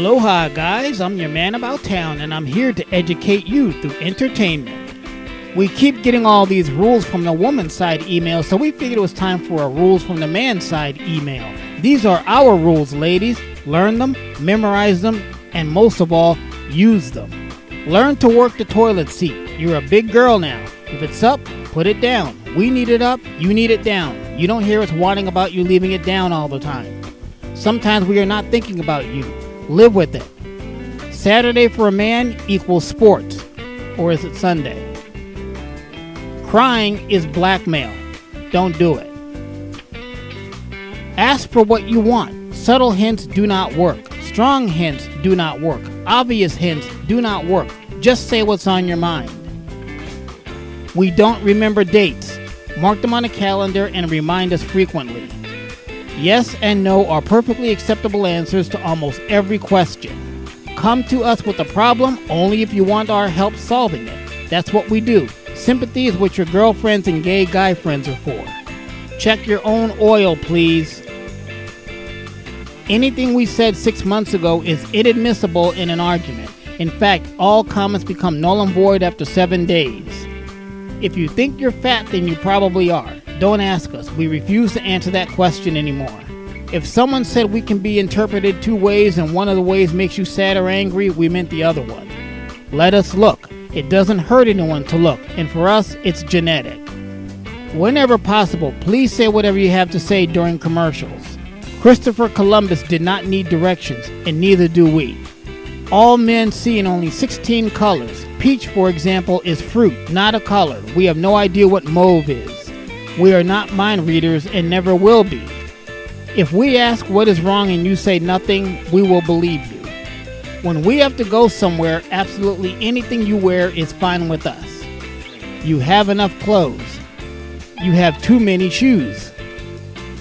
Aloha guys, I'm your man about town and I'm here to educate you through entertainment. We keep getting all these rules from the woman's side email, so we figured it was time for a rules from the man's side email. These are our rules, ladies. Learn them, memorize them, and most of all, use them. Learn to work the toilet seat. You're a big girl now. If it's up, put it down. We need it up, you need it down. You don't hear us whining about you leaving it down all the time. Sometimes we are not thinking about you. Live with it. Saturday for a man equals sports. Or is it Sunday? Crying is blackmail. Don't do it. Ask for what you want. Subtle hints do not work. Strong hints do not work. Obvious hints do not work. Just say what's on your mind. We don't remember dates. Mark them on a calendar and remind us frequently. Yes and no are perfectly acceptable answers to almost every question. Come to us with a problem only if you want our help solving it. That's what we do. Sympathy is what your girlfriends and gay guy friends are for. Check your own oil, please. Anything we said 6 months ago is inadmissible in an argument. In fact, all comments become null and void after 7 days. If you think you're fat, then you probably are. Don't ask us. We refuse to answer that question anymore. If someone said we can be interpreted 2 ways and one of the ways makes you sad or angry, we meant the other one. Let us look. It doesn't hurt anyone to look, and for us, it's genetic. Whenever possible, please say whatever you have to say during commercials. Christopher Columbus did not need directions, and neither do we. All men see in only 16 colors. Peach, for example, is fruit, not a color. We have no idea what mauve is. We are not mind readers and never will be. If we ask what is wrong and you say nothing, we will believe you. When we have to go somewhere, absolutely anything you wear is fine with us. You have enough clothes. You have too many shoes.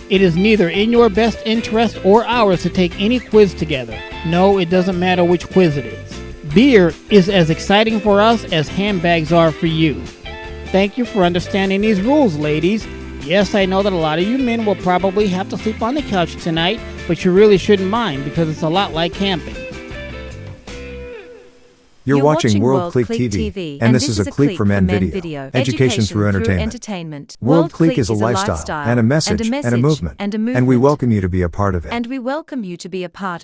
It is neither in your best interest or ours to take any quiz together. No, it doesn't matter which quiz it is. Beer is as exciting for us as handbags are for you. Thank you for understanding these rules, ladies. Yes, I know that a lot of you men will probably have to sleep on the couch tonight, but you really shouldn't mind because it's a lot like camping. You're watching World Clique TV, and this is a Clique for Men video. Education through entertainment. World Clique is a lifestyle, and a message, and a movement. And we welcome you to be a part of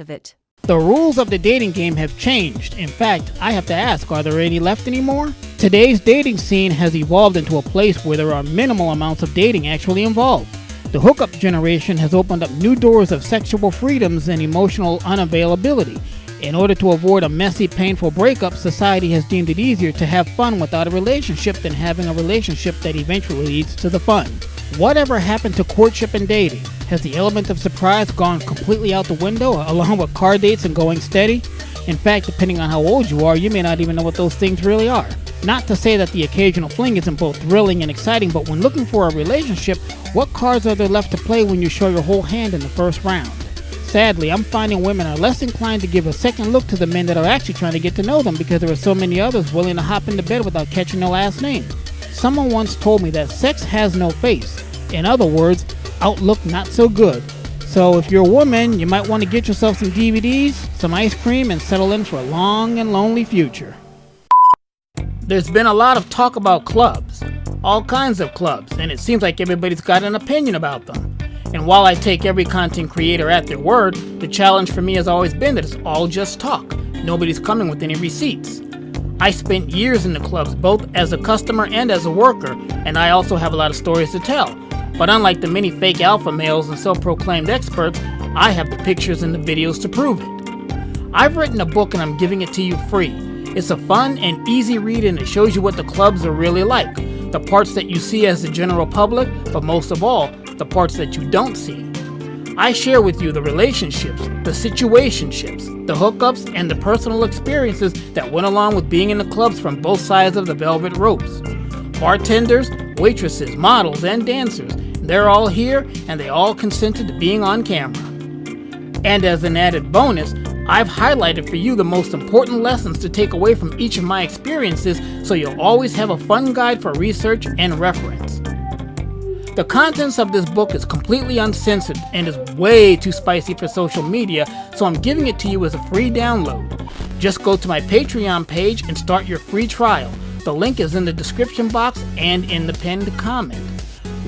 it. The rules of the dating game have changed. In fact, I have to ask, are there any left anymore? Today's dating scene has evolved into a place where there are minimal amounts of dating actually involved. The hookup generation has opened up new doors of sexual freedoms and emotional unavailability. In order to avoid a messy, painful breakup, society has deemed it easier to have fun without a relationship than having a relationship that eventually leads to the fun. Whatever happened to courtship and dating? Has the element of surprise gone completely out the window, along with car dates and going steady? In fact, depending on how old you are, you may not even know what those things really are. Not to say that the occasional fling isn't both thrilling and exciting, but when looking for a relationship, what cards are there left to play when you show your whole hand in the first round? Sadly, I'm finding women are less inclined to give a second look to the men that are actually trying to get to know them because there are so many others willing to hop into bed without catching their last name. Someone once told me that sex has no face. In other words, outlook not so good. So if you're a woman, you might want to get yourself some DVDs, some ice cream, and settle in for a long and lonely future. There's been a lot of talk about clubs, all kinds of clubs, and it seems like everybody's got an opinion about them. And while I take every content creator at their word, the challenge for me has always been that it's all just talk. Nobody's coming with any receipts. I spent years in the clubs, both as a customer and as a worker, and I also have a lot of stories to tell. But unlike the many fake alpha males and self-proclaimed experts, I have the pictures and the videos to prove it. I've written a book and I'm giving it to you free. It's a fun and easy read and it shows you what the clubs are really like. The parts that you see as the general public, but most of all, the parts that you don't see. I share with you the relationships, the situationships, the hookups, and the personal experiences that went along with being in the clubs from both sides of the velvet ropes. Bartenders, waitresses, models, and dancers, they're all here and they all consented to being on camera. And as an added bonus, I've highlighted for you the most important lessons to take away from each of my experiences so you'll always have a fun guide for research and reference. The contents of this book is completely uncensored and is way too spicy for social media, so I'm giving it to you as a free download. Just go to my Patreon page and start your free trial. The link is in the description box and in the pinned comment.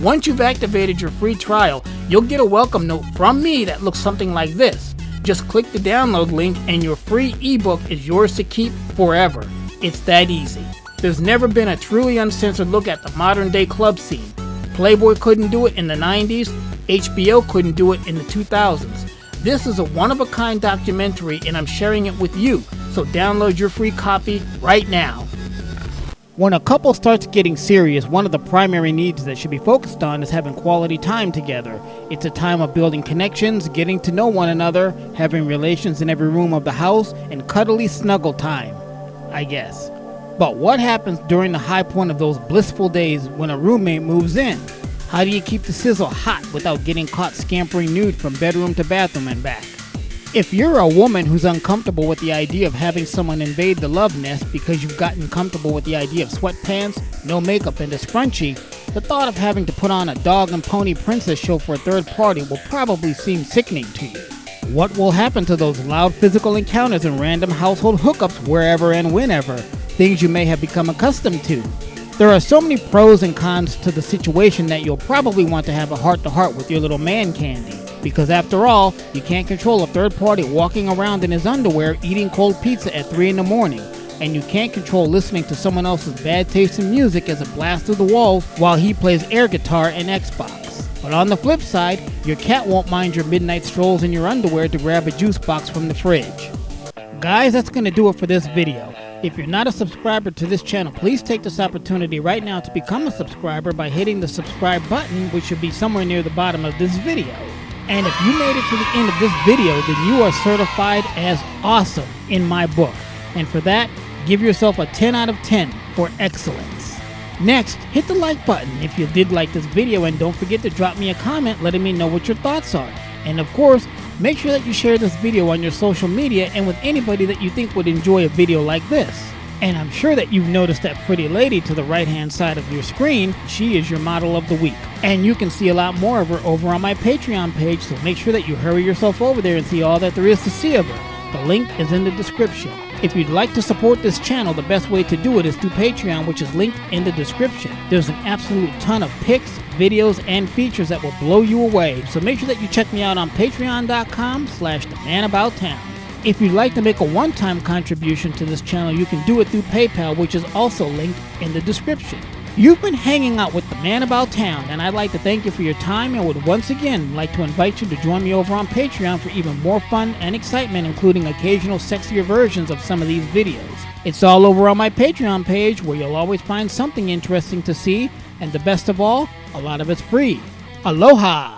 Once you've activated your free trial, you'll get a welcome note from me that looks something like this. Just click the download link and your free ebook is yours to keep forever. It's that easy. There's never been a truly uncensored look at the modern day club scene. Playboy couldn't do it in the 90s, HBO couldn't do it in the 2000s. This is a one-of-a-kind documentary and I'm sharing it with you, so download your free copy right now. When a couple starts getting serious, one of the primary needs that should be focused on is having quality time together. It's a time of building connections, getting to know one another, having relations in every room of the house, and cuddly snuggle time, I guess. But what happens during the high point of those blissful days when a roommate moves in? How do you keep the sizzle hot without getting caught scampering nude from bedroom to bathroom and back? If you're a woman who's uncomfortable with the idea of having someone invade the love nest because you've gotten comfortable with the idea of sweatpants, no makeup, and a scrunchie, the thought of having to put on a dog and pony princess show for a third party will probably seem sickening to you. What will happen to those loud physical encounters and random household hookups wherever and whenever? Things you may have become accustomed to. There are so many pros and cons to the situation that you'll probably want to have a heart-to-heart with your little man candy. Because after all, you can't control a third party walking around in his underwear eating cold pizza at 3 in the morning. And you can't control listening to someone else's bad taste in music as it blasts through the walls while he plays air guitar and Xbox. But on the flip side, your cat won't mind your midnight strolls in your underwear to grab a juice box from the fridge. Guys, that's going to do it for this video. If you're not a subscriber to this channel, please take this opportunity right now to become a subscriber by hitting the subscribe button, which should be somewhere near the bottom of this video. And if you made it to the end of this video, then you are certified as awesome in my book. And for that, give yourself a 10 out of 10 for excellence. Next, hit the like button if you did like this video, and don't forget to drop me a comment letting me know what your thoughts are. And of course, make sure that you share this video on your social media and with anybody that you think would enjoy a video like this. And I'm sure that you've noticed that pretty lady to the right hand side of your screen. She is your model of the week. And you can see a lot more of her over on my Patreon page, so make sure that you hurry yourself over there and see all that there is to see of her. The link is in the description. If you'd like to support this channel, the best way to do it is through Patreon, which is linked in the description. There's an absolute ton of pics, videos, and features that will blow you away. So make sure that you check me out on patreon.com/themanaboutown. If you'd like to make a one-time contribution to this channel, you can do it through PayPal, which is also linked in the description. You've been hanging out with the Man About Town, and I'd like to thank you for your time and would once again like to invite you to join me over on Patreon for even more fun and excitement, including occasional sexier versions of some of these videos. It's all over on my Patreon page, where you'll always find something interesting to see, and the best of all, a lot of it's free. Aloha!